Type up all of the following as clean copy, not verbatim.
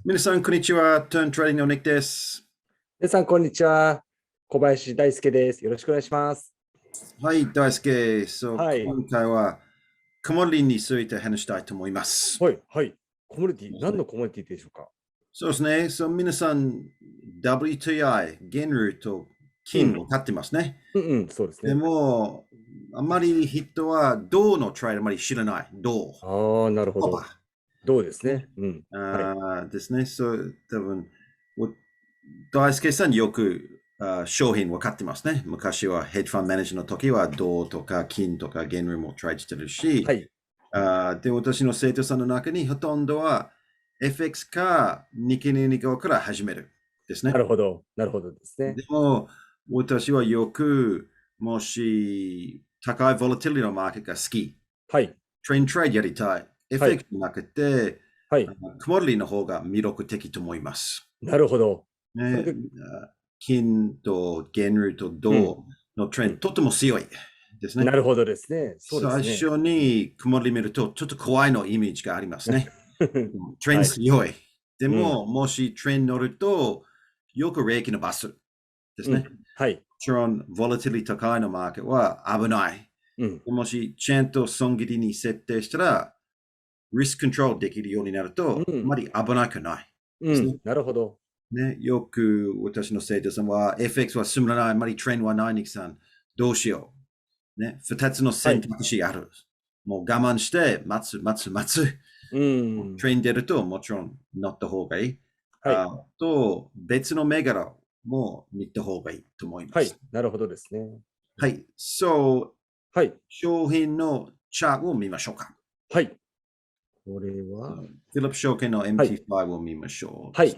皆さん、こんにちは。Turn Tradingのニックです。皆さん、こんにちは。小林大輔です。よろしくお願いします。はい、大輔。はい。今回はコモディについて話したいと思います。はい。はい。コモディティ、何のコモディティでしょうか？そうですね。皆さん、WTI、原油と金を買ってますね。そうですね。でも、あまり人は銅のトレードあまり知らない。銅。ああ、なるほど。銅ですね。ですね。多分、大輔さんよく商品分かってますね。昔はヘッジファンドマネージャーの時は銅とか金とか原油もトレードしてるし、はい。で、私の生徒さんの中にほとんどは FX か日経225から始めるですね。なるほど。なるほどですね。でも、私はよく、もし高いボラティリティのマーケットが好き、はい。トレードやりたい、FX じゃなくて、はい。コモディティの方が魅力的と思います。なるほど。ね、金と原油と銅のトレンド、とても強いですね。なるほどですね。そうですね。最初にコモディティ見ると、ちょっと怖いのイメージがありますね。トレンド強い。でも、もしトレンド乗ると、よく利益伸ばすですね。はい。もちろん、ボラティリティ高いのマーケットは危ない。もし、ちゃんと損切りに設定したら、リスクコントロールできるようになると、あまり危なくない。なるほど。ね、よく私の生徒さんは FX は進まない、あまりトレンドはないにさん、どうしよう。ね、2つの選択肢ある。もう我慢して待つ。トレンド出るともちろん乗った方がいい。と、別の銘柄も見た方がいいと思います。はい、なるほどですね。はい、商品のチャートを見ましょうか。はい。これは、フィリップ証券の MT5 を見ましょう。はい。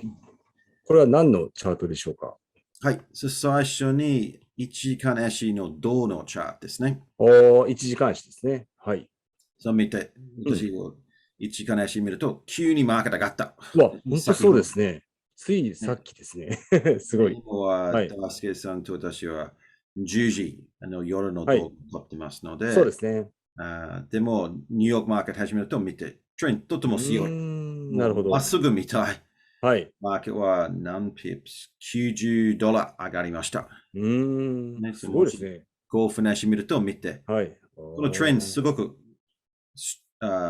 これは何のチャートでしょうか？はい。最初に1時間足の銅のチャートですね。1時間足ですね。はい。見て、私を1時間足見ると、急にマーケット上がった。本当そうですね。ついさっきですね。すごい。今は、大輔さんと私は10時、夜の動画を撮ってますので、そうですね。でも、ニューヨークマーケット始めると見て、トレンドとても強い。なるほど。まっすぐ見たい。はい。マーケットは何ピップス ?90 ドル上がりました。すごいですね。ゴーフなし見ると見て、はい。このトレンドすごく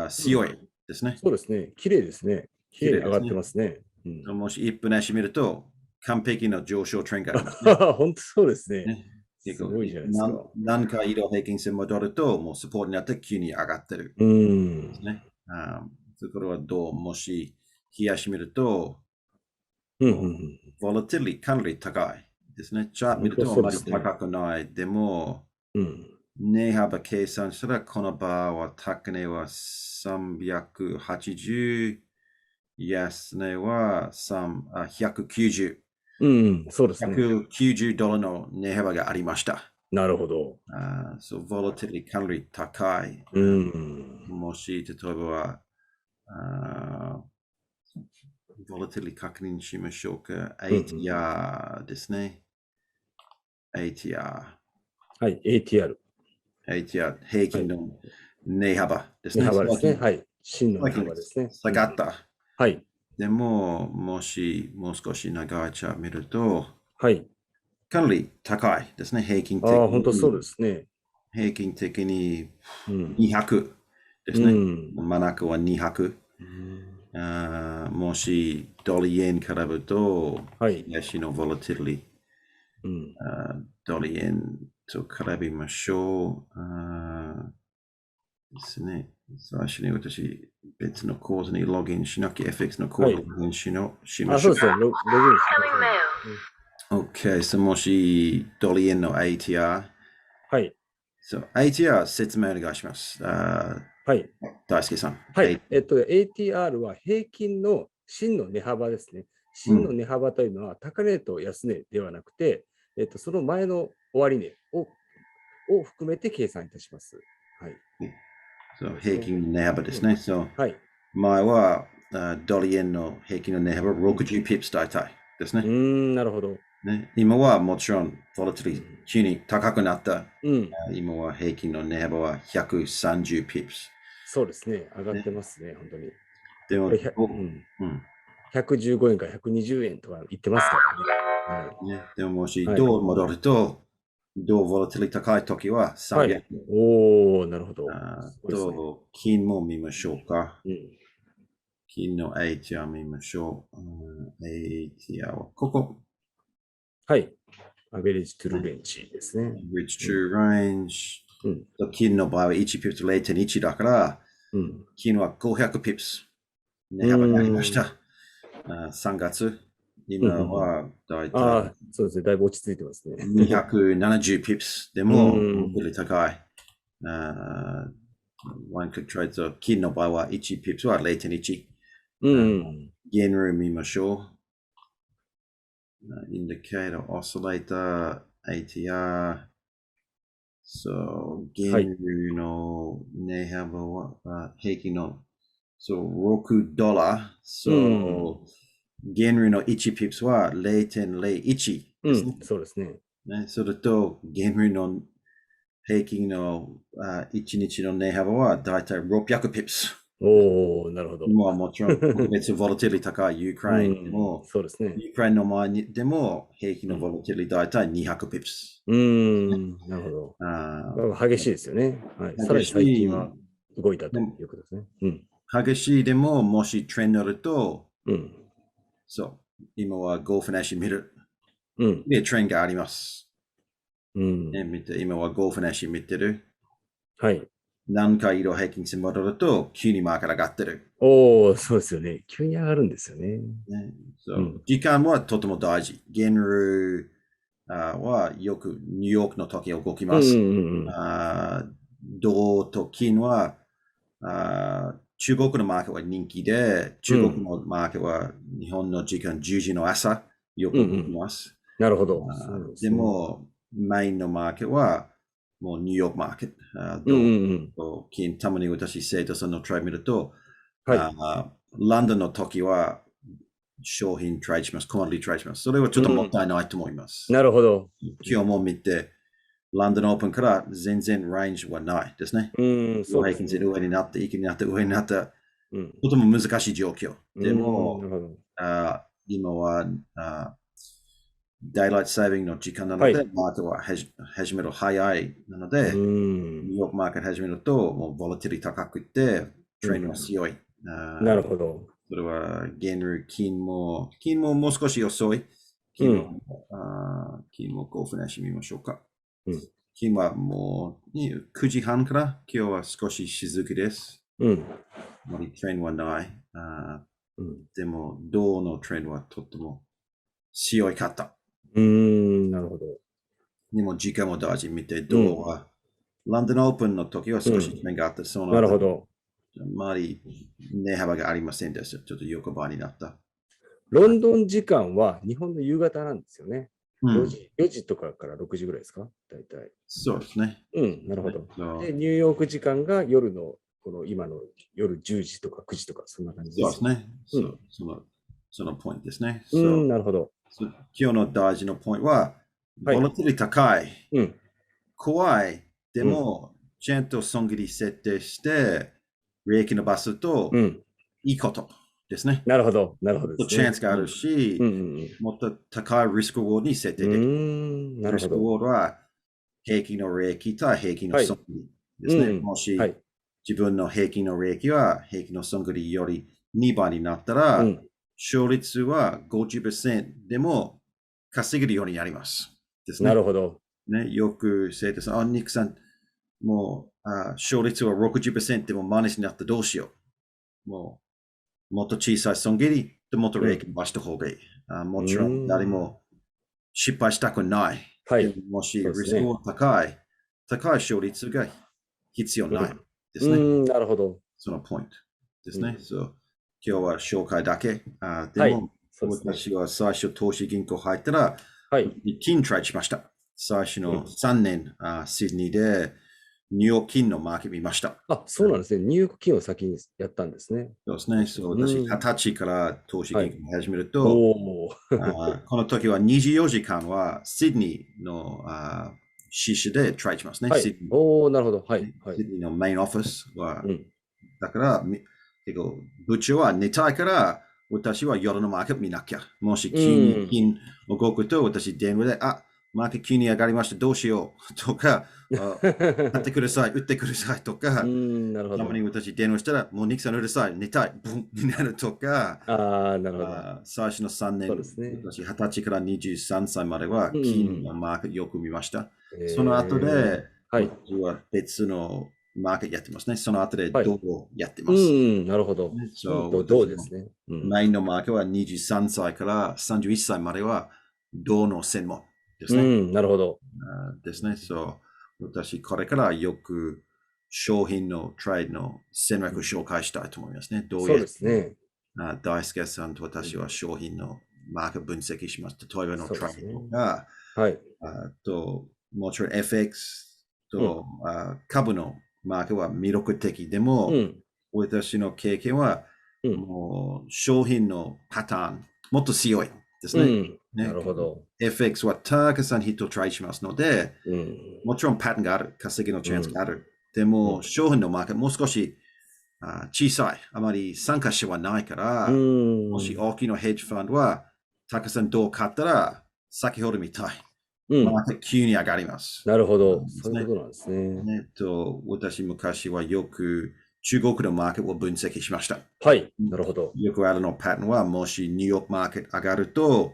強いですね。そうですね。綺麗ですね。綺麗に上がってますね。もし1分足見ると、完璧な上昇トレンドがありますね。本当そうですね。すごいじゃないですか。何回移動平均線戻ると、もうスポートになって急に上がってる。ですね。これはどうもし冷やしてみると、ボラティリティかなり高いですね。チャート見るとあまり高くない。でも、値幅計算したら、この場は高値は380、安値は190。そうですね。190ドルの値幅がありました。なるほど。ボラティリティかなり高い。もし、例えば、ボラティリティ確認しましょうか。ATR ですね。ATR。はい、ATR。ATR、平均の値幅ですね。値幅ですね。はい。真の値幅ですね。下がった。はい。でも、もう少し長いチャート見ると、はい。かなり高いですね。平均的に。本当そうですね。平均的に200ですね。真ん中は200。もしドル円比べると、東のボラティリティ、ドル円と比べましょう。ですね。最初に私、別の講座にログインしなきゃ FX の講座にログインしましょう。そうですね。ログインしましょう。OK。もしドル円の ATR。はい。ATR 説明お願いします。はい。大輔さん。はい。ATR は平均の真の値幅ですね。真の値幅というのは高値と安値ではなくて、その前の終値を含めて計算いたします。はい。平均の値幅ですね。前はドル円の平均の値幅60ピップス大体ですね。なるほど。今はもちろん、ボラティリティ急に高くなった。今は平均の値幅は130ピップス。そうですね。上がってますね、本当に。でも、115円から120円とか言ってますからね。ね、でももし、銅戻ると、銅ボラティリティ高いときは300円。おー、なるほど。と、金も見ましょうか。金の ATR 見ましょう。ATR はここ。はい。アベレージトゥルーレンジですね。アベレージトゥルーレンジ。金の場合は1ピプス 0.1 だから、金は500ピプス。値幅になりました。3月。今はだいたい。そうですね。だいぶ落ち着いてますね。270ピプス。でも、高い。ワンクックトレード、金の場合は1ピプスは 0.1。現類見ましょう。Indicator, Oscillator, ATR。現類の値幅は、平均の、6ドル。現類の1ピプスは 0.01 ですね。そうですね。それと、現類の平均の1日の値幅はだいたい600ピプス。おー、なるほど。もちろん、別にボラティリティ高いユークレーンでも、そうですね。ユークレーンの前にでも平均のボラティリティだいたい200ピプス。なるほど。激しいですよね。さらに最近は動いたということですね。激しいでも、もしトレンドると、今はゴーフナッシュ見る。で、トレンドがあります。今はゴーフナッシュ見てる。はい。何回移動平均線戻ると、急にマーケット上がってる。そうですよね。急に上がるんですよね。時間はとても大事。現類はよくニューヨークの時動きます。銅と金は中国のマーケットは人気で、中国のマーケットは日本の時間10時の朝、よく動きます。なるほど。でも、メインのマーケットはもうニューヨークマーケット。金、たまに私、生徒さんのトレード見ると、ランドンの時は商品トレードします、コモディティトレードします。それはちょっともったいないと思います。なるほど。今日も見て、ランドンオープンから全然レンジはないですね。平均線上になって、一気になって、上になった。とても難しい状況。でも、今はダイライトセービングの時間なので、マーケットは始める早いなので、ニューヨークマーケット始めると、もうボラティリティ高くて、トレンドは強い。なるほど。それは、現類、金ももう少し遅い。金もゴーフナッシュ見ましょうか。金はもう9時半から、今日は少し静かです。あまりトレンドはない。でも、銅のトレンドはとても強いかった。なるほど。でも、時間も大事見て、銅は、ランドンオープンの時は少しトレンドがあった。なるほど。あまり値幅がありませんでした。ちょっと横ばいになった。ロンドン時間は日本の夕方なんですよね。4時とかから6時ぐらいですか大体。そうですね。なるほど。で、ニューヨーク時間が夜の、今の夜10時とか9時とか、そんな感じです。そうですね。そのポイントですね。なるほど。今日の大事なポイントは、ボラティリティ高い。怖い。でも、ちゃんと損切り設定して、利益伸ばすと、いいことですね。なるほど。なるほど。チャンスがあるし、もっと高いリスクウォードに設定できる。リスクウォードは、平均の利益と平均の損切りですね。もし、自分の平均の利益は平均の損切りより2倍になったら、勝率は 50% でも稼げるようになります。ですね。なるほど。よく生徒さん、ニックさん、もう勝率は 60% でもマイナスになったらどうしよう。もっと小さい損切りともっと利益伸ばした方がいい。もちろん誰も失敗したくない。もしリスクが高い勝率が必要ないですね。なるほど。そのポイントですね。今日は紹介だけ。でも、私は最初投資銀行入ったら、金トレードしました。最初の3年、シドニーでニューヨーク金のマーケット見ました。そうなんですね。ニューヨーク金を先にやったんですね。そうですね。私、20歳から投資銀行を始めると、この時は24時間はシドニーの支社でトレードしますね。なるほど。シドニーのメインオフィスは、だから、結構部長は寝たいから、私は夜のマーケット見なきゃ。もし急に動くと、私電話で、マーケット急に上がりました。どうしようとか、買ってください、売ってくださいとか、たまに私電話したら、もうニクさんうるさい、寝たい、ブンになるとか、最初の3年、私20歳から23歳までは金のマーケットよく見ました。その後で、私は別のマーケットやってますね。その後で銅をやってます。なるほど。銅ですね。メインのマーケットは23歳から31歳までは銅の専門ですね。なるほど。ですね。私、これからよく商品のトレードの戦略を紹介したいと思いますね。そうですね。大輔さんと私は商品のマーケット分析します。例えばのトレードとか、もちろん FX と株のマーケットは魅力的でも、私の経験はもう商品のパターンもっと強いですね。なるほど。FX はたくさん人トライしますので、もちろんパターンがある、稼ぎのチャンスがある。でも、商品のマーケットもう少し小さい、あまり参加者はないから、もし大きなヘッジファンドはたくさん銅を買ったら、先ほどみたい。マーケット急に上がります。なるほど。そういうことなんですね。私昔はよく中国のマーケットを分析しました。はい。なるほど。よくあるのパターンは、もしニューヨークマーケット上がると、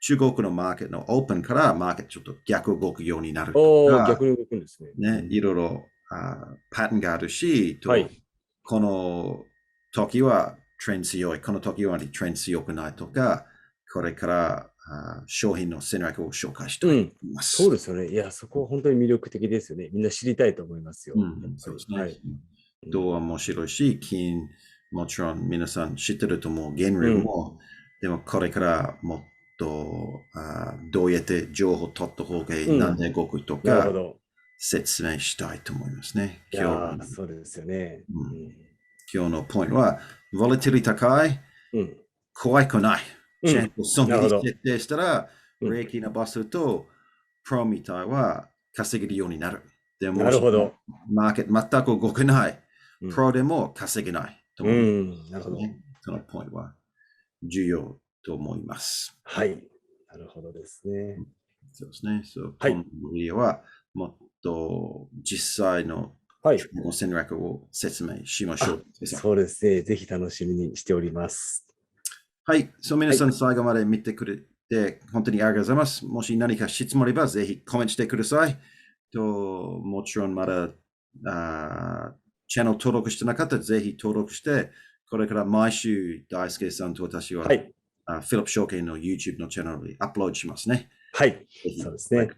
中国のマーケットのオープンからマーケットちょっと逆動くようになるとか。逆に動くんですね。いろいろパターンがあるし、この時はトレンド強い、この時はトレンド強くないとか、これから商品の戦略を紹介したいと思います。そうですよね。いや、そこは本当に魅力的ですよね。みんな知りたいと思いますよ。そうですね。銅は面白いし、金、もちろん皆さん知ってると思う、原料も、でもこれからもっとどうやって情報を取った方がいい、何で動くとか、説明したいと思いますね。そうですよね。今日のポイントは、ボラティリティ高い、怖くない。ちゃんと損切り設定したら、利益伸ばすと、プロみたいは稼げるようになる。でも、マーケット全く動けない。プロでも稼げないと思う。なるほど。そのポイントは重要と思います。はい。なるほどですね。そうですね。今の理由は、もっと実際の戦略を説明しましょう。そうですね。ぜひ楽しみにしております。はい。皆さん最後まで見てくれて、本当にありがとうございます。もし何か質問あれば、ぜひコメントしてください。もちろんまだチャンネル登録してなかったら、ぜひ登録して、これから毎週、大輔さんと私は、フィリップ証券の YouTube のチャンネルにアップロードしますね。はい。そうですね。